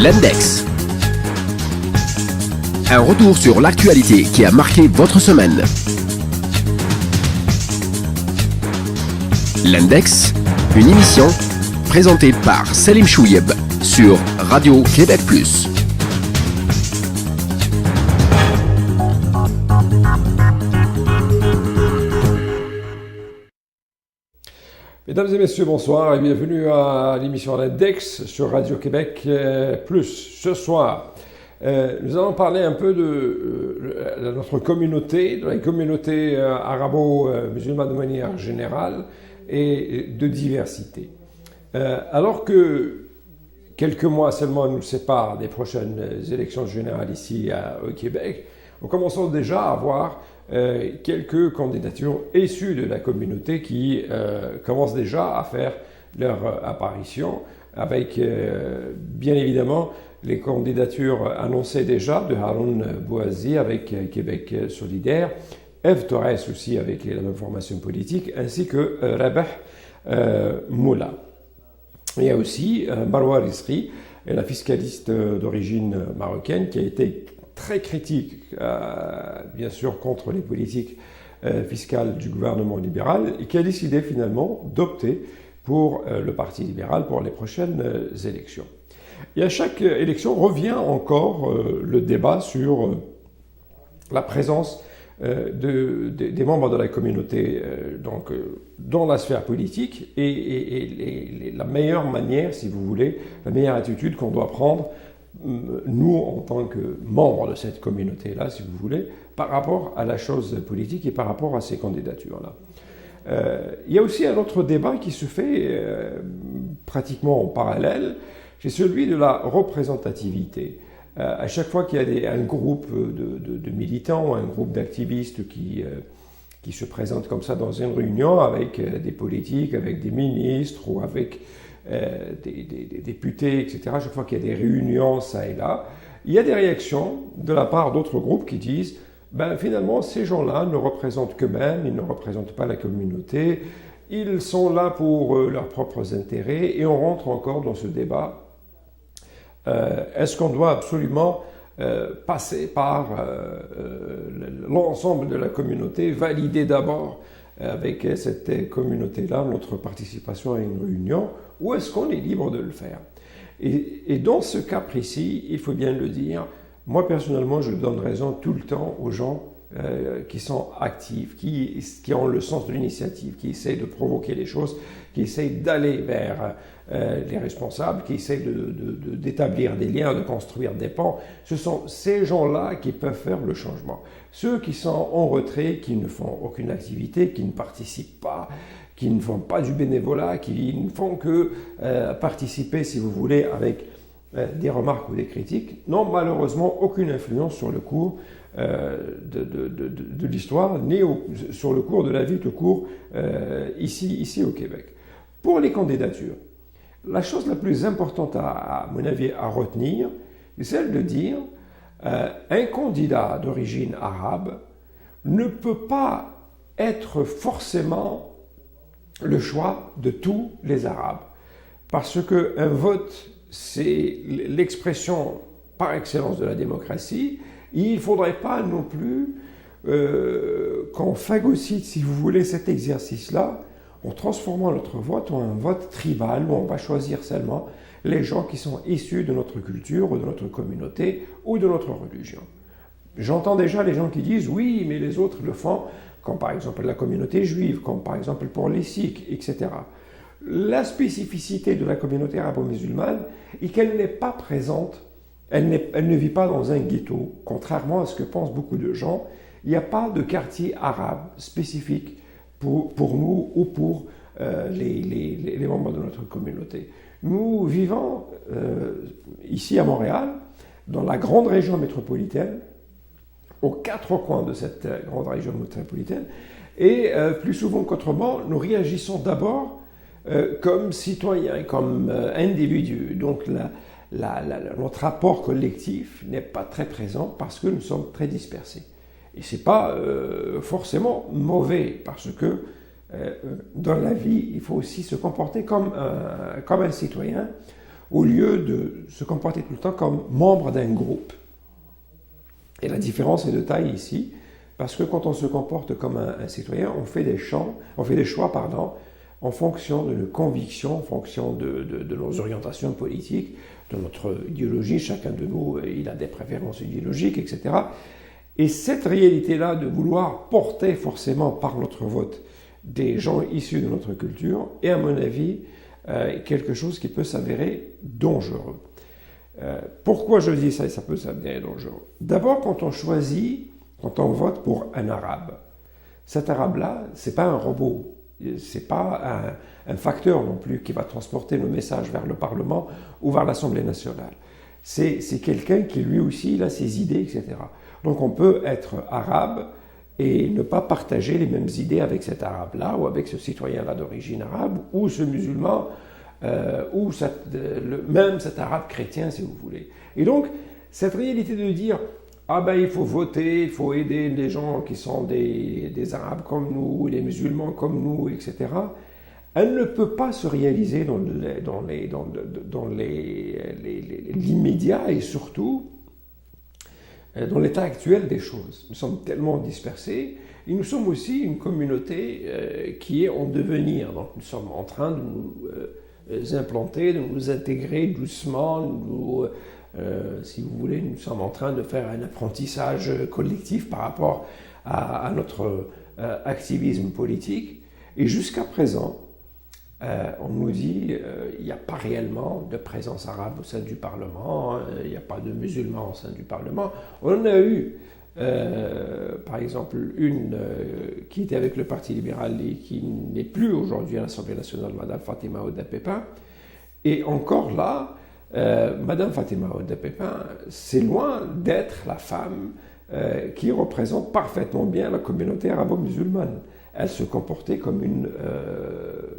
L'Index. Un retour sur l'actualité qui a marqué votre semaine. L'Index, une émission présentée par Salim Chouieb sur Radio Québec Plus. Mesdames et messieurs, bonsoir et bienvenue à l'émission L'Index sur Radio Québec Plus. Ce soir, nous allons parler un peu de notre communauté, de la communauté arabo-musulmane de manière générale et de diversité. Alors que quelques mois seulement nous séparent des prochaines élections générales ici au Québec, nous commençons déjà à voir quelques candidatures issues de la communauté qui commencent déjà à faire leur apparition avec bien évidemment les candidatures annoncées déjà de Haroun Bouazi avec Québec solidaire, Eve Torres aussi avec la même formation politique, ainsi que Rabah Moula. Il y a aussi Marwa Rizqi, la fiscaliste d'origine marocaine qui a été très critique, bien sûr, contre les politiques fiscales du gouvernement libéral et qui a décidé finalement d'opter pour le Parti libéral pour les prochaines élections. Et à chaque élection revient encore le débat sur la présence des membres de la communauté dans la sphère politique et la meilleure manière, si vous voulez, la meilleure attitude qu'on doit prendre nous, en tant que membres de cette communauté-là, si vous voulez, par rapport à la chose politique et par rapport à ces candidatures-là. Il y a aussi un autre débat qui se fait pratiquement en parallèle, c'est celui de la représentativité. À chaque fois qu'il y a un groupe de militants, un groupe d'activistes qui se présentent comme ça dans une réunion avec des politiques, avec des ministres ou avec des députés, etc. Chaque fois qu'il y a des réunions, ça et là, il y a des réactions de la part d'autres groupes qui disent finalement, ces gens-là ne représentent qu'eux-mêmes, ils ne représentent pas la communauté, ils sont là pour leurs propres intérêts, et on rentre encore dans ce débat. Est-ce qu'on doit absolument passer par l'ensemble de la communauté, valider d'abord avec cette communauté-là notre participation à une réunion, ou est-ce qu'on est libre de le faire? Et dans ce cas précis, il faut bien le dire, moi personnellement, je donne raison tout le temps aux gens qui sont actifs, qui ont le sens de l'initiative, qui essayent de provoquer les choses, qui essayent d'aller vers les responsables, qui essayent d'établir des liens, de construire des ponts. Ce sont ces gens-là qui peuvent faire le changement. Ceux qui sont en retrait, qui ne font aucune activité, qui ne participent pas, qui ne font pas du bénévolat, qui ne font que participer, si vous voulez, avec des remarques ou des critiques, n'ont malheureusement aucune influence sur le cours de l'histoire, ni sur le cours de la vie tout court ici au Québec. Pour les candidatures, la chose la plus importante à mon avis à retenir, c'est celle de dire un candidat d'origine arabe ne peut pas être forcément le choix de tous les Arabes. Parce qu'un vote, c'est l'expression par excellence de la démocratie. Il ne faudrait pas non plus qu'on phagocyte, si vous voulez, cet exercice-là en transformant notre vote en un vote tribal où on va choisir seulement les gens qui sont issus de notre culture ou de notre communauté ou de notre religion. J'entends déjà les gens qui disent « oui, mais les autres le font », comme par exemple la communauté juive, comme par exemple pour les Sikhs, etc. La spécificité de la communauté arabo-musulmane est qu'elle n'est pas présente, elle ne vit pas dans un ghetto, contrairement à ce que pensent beaucoup de gens. Il n'y a pas de quartier arabe spécifique pour nous ou pour les membres de notre communauté. Nous vivons ici à Montréal, dans la grande région métropolitaine, aux quatre coins de cette grande région métropolitaine, et plus souvent qu'autrement, nous réagissons d'abord comme citoyens, comme individus. Donc notre rapport collectif n'est pas très présent parce que nous sommes très dispersés. Et ce n'est pas forcément mauvais, parce que dans la vie, il faut aussi se comporter comme un citoyen au lieu de se comporter tout le temps comme membre d'un groupe. Et la différence est de taille ici, parce que quand on se comporte comme un citoyen, on fait des choix, en fonction de nos convictions, en fonction de nos orientations politiques, de notre idéologie. Chacun de nous, il a des préférences idéologiques, etc. Et cette réalité-là de vouloir porter forcément par notre vote des gens issus de notre culture est, à mon avis, quelque chose qui peut s'avérer dangereux. Pourquoi je dis ça, ça peut s'avérer dangereux? D'abord, quand on vote pour un arabe, cet arabe-là, c'est pas un robot, c'est pas un facteur non plus qui va transporter le message vers le Parlement ou vers l'Assemblée nationale. C'est quelqu'un qui lui aussi il a ses idées, etc. Donc on peut être arabe et ne pas partager les mêmes idées avec cet arabe-là ou avec ce citoyen-là d'origine arabe ou ce musulman ou même cet arabe chrétien si vous voulez. Et donc cette réalité de dire ah ben il faut voter, il faut aider les gens qui sont des arabes comme nous, les musulmans comme nous, etc. Elle ne peut pas se réaliser dans l'immédiat et surtout dans l'état actuel des choses. Nous sommes tellement dispersés et nous sommes aussi une communauté qui est en devenir. Donc nous sommes en train de nous implanter, de nous intégrer doucement. Si vous voulez, nous sommes en train de faire un apprentissage collectif par rapport à notre activisme politique. Et jusqu'à présent, on nous dit il n'y a pas réellement de présence arabe au sein du Parlement, il n'y a pas de musulmans au sein du Parlement. On en a eu, par exemple, une qui était avec le Parti libéral et qui n'est plus aujourd'hui à l'Assemblée nationale, Mme Fatima Oda Pépin. Et encore là, Mme Fatima Oda Pépin, c'est loin d'être la femme qui représente parfaitement bien la communauté arabo-musulmane. Elle se comportait comme une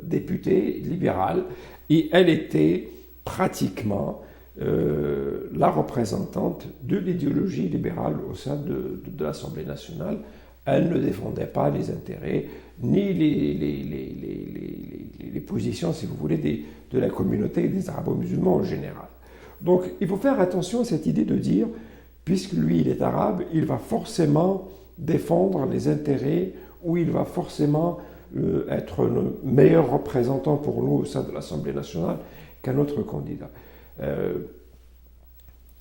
députée libérale et elle était pratiquement la représentante de l'idéologie libérale au sein de l'Assemblée nationale. Elle ne défendait pas les intérêts ni les positions, si vous voulez, de la communauté des arabo-musulmans en général. Donc il faut faire attention à cette idée de dire, puisque lui il est arabe, il va forcément défendre les intérêts où il va forcément être le meilleur représentant pour nous au sein de l'Assemblée nationale qu'un autre candidat.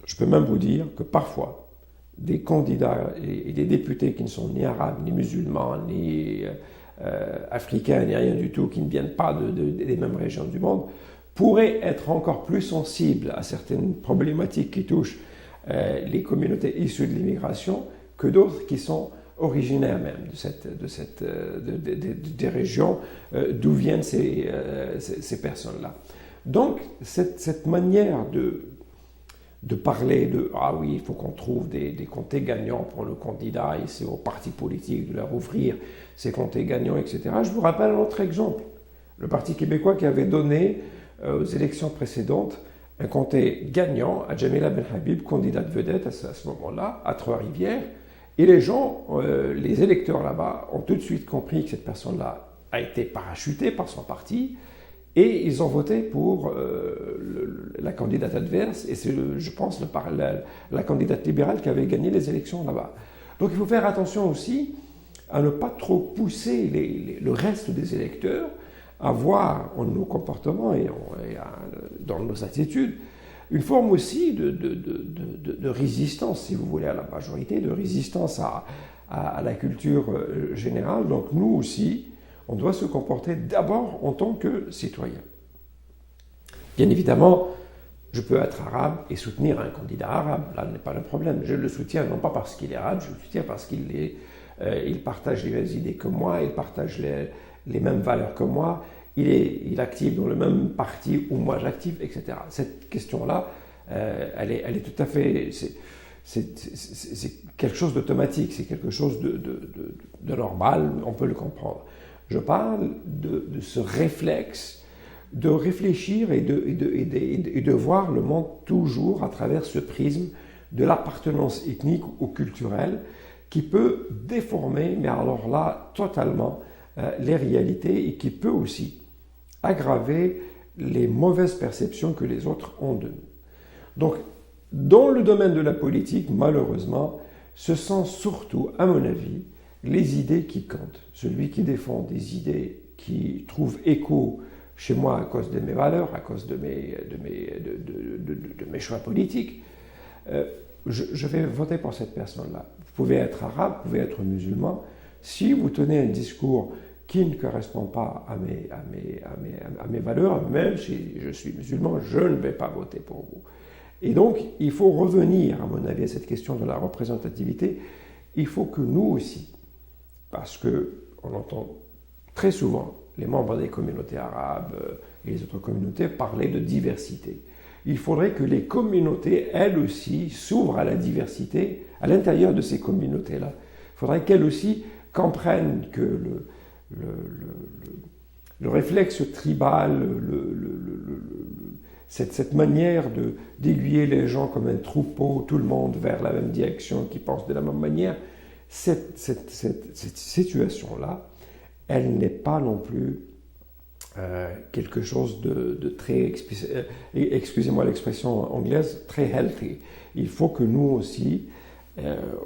Je peux même vous dire que parfois, des candidats et des députés qui ne sont ni arabes, ni musulmans, ni africains, ni rien du tout, qui ne viennent pas des mêmes régions du monde, pourraient être encore plus sensibles à certaines problématiques qui touchent les communautés issues de l'immigration que d'autres qui sont originaires même des régions d'où viennent ces personnes-là. Donc, cette manière de parler de « ah oui, il faut qu'on trouve des comtés gagnants pour le candidat et c'est aux partis politiques de leur ouvrir ces comtés gagnants, etc. » Je vous rappelle un autre exemple. Le Parti québécois qui avait donné aux élections précédentes un comté gagnant à Jamila Ben Habib, candidate vedette à ce moment-là, à Trois-Rivières. Et les gens, les électeurs là-bas, ont tout de suite compris que cette personne-là a été parachutée par son parti et ils ont voté pour la candidate adverse et c'est, je pense, la candidate libérale qui avait gagné les élections là-bas. Donc il faut faire attention aussi à ne pas trop pousser le reste des électeurs à voir en nos comportements et dans nos attitudes une forme aussi de résistance, si vous voulez, à la majorité, de résistance à la culture générale. Donc nous aussi, on doit se comporter d'abord en tant que citoyen. Bien évidemment, je peux être arabe et soutenir un candidat arabe, là n'est pas le problème. Je le soutiens non pas parce qu'il est arabe, je le soutiens parce qu'il partage les mêmes idées que moi, il partage les mêmes valeurs que moi, il est actif dans le même parti où moi j'active, etc. Cette question-là, elle est tout à fait... C'est quelque chose d'automatique, c'est quelque chose de normal, on peut le comprendre. Je parle de ce réflexe de réfléchir et de voir le monde toujours à travers ce prisme de l'appartenance ethnique ou culturelle qui peut déformer, mais alors là, totalement, les réalités et qui peut aussi aggraver les mauvaises perceptions que les autres ont de nous. Donc, dans le domaine de la politique, malheureusement, ce sont surtout, à mon avis, les idées qui comptent. Celui qui défend des idées qui trouvent écho chez moi à cause de mes valeurs, à cause de mes choix politiques, je vais voter pour cette personne-là. Vous pouvez être arabe, vous pouvez être musulman. Si vous tenez un discours qui ne correspond pas à mes valeurs, même si je suis musulman, je ne vais pas voter pour vous. Et donc, il faut revenir, à mon avis, à cette question de la représentativité. Il faut que nous aussi, parce qu'on entend très souvent les membres des communautés arabes et les autres communautés parler de diversité. Il faudrait que les communautés, elles aussi, s'ouvrent à la diversité à l'intérieur de ces communautés-là. Il faudrait qu'elles aussi comprennent que le réflexe tribal, cette manière d'aiguiller les gens comme un troupeau, tout le monde vers la même direction, qui pense de la même manière, cette situation-là, elle n'est pas non plus quelque chose de très, excusez-moi l'expression anglaise, très healthy. Il faut que nous aussi,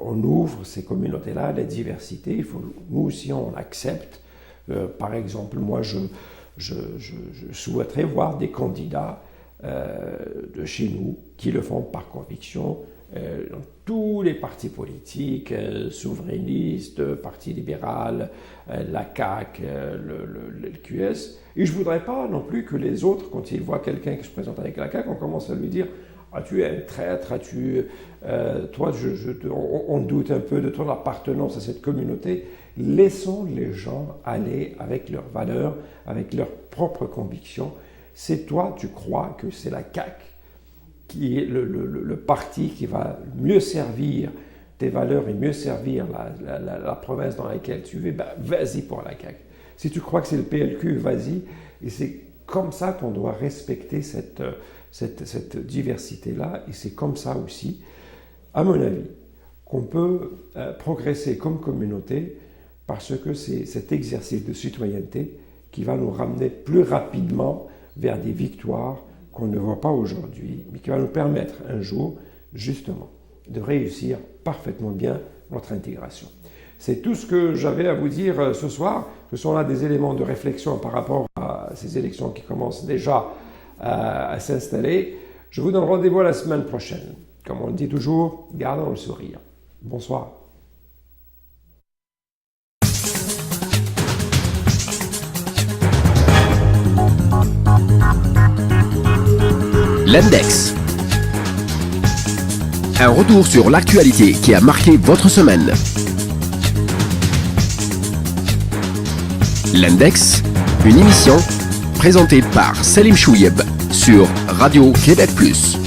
on ouvre ces communautés-là à la diversité. Il faut nous aussi, on accepte. Par exemple, moi, je souhaiterais voir des candidats de chez nous qui le font par conviction dans tous les partis politiques, souverainistes, Parti libéral, la CAQ, le QS. Et je ne voudrais pas non plus que les autres, quand ils voient quelqu'un qui se présente avec la CAQ, on commence à lui dire « Ah, tu es un traître, toi, on doute un peu de ton appartenance à cette communauté. » Laissons les gens aller avec leurs valeurs, avec leurs propres convictions. C'est toi, tu crois que c'est la CAQ qui est le parti qui va mieux servir tes valeurs et mieux servir la province dans laquelle tu vis, ben, vas-y pour la CAQ. Si tu crois que c'est le PLQ, vas-y. Et c'est comme ça qu'on doit respecter cette diversité-là. Et c'est comme ça aussi, à mon avis, qu'on peut progresser comme communauté, parce que c'est cet exercice de citoyenneté qui va nous ramener plus rapidement vers des victoires qu'on ne voit pas aujourd'hui, mais qui va nous permettre un jour, justement, de réussir parfaitement bien notre intégration. C'est tout ce que j'avais à vous dire ce soir. Ce sont là des éléments de réflexion par rapport à ces élections qui commencent déjà à s'installer. Je vous donne rendez-vous la semaine prochaine. Comme on le dit toujours, gardons le sourire. Bonsoir. L'Index. Un retour sur l'actualité qui a marqué votre semaine. L'Index, une émission présentée par Selim Chouieb sur Radio Québec Plus.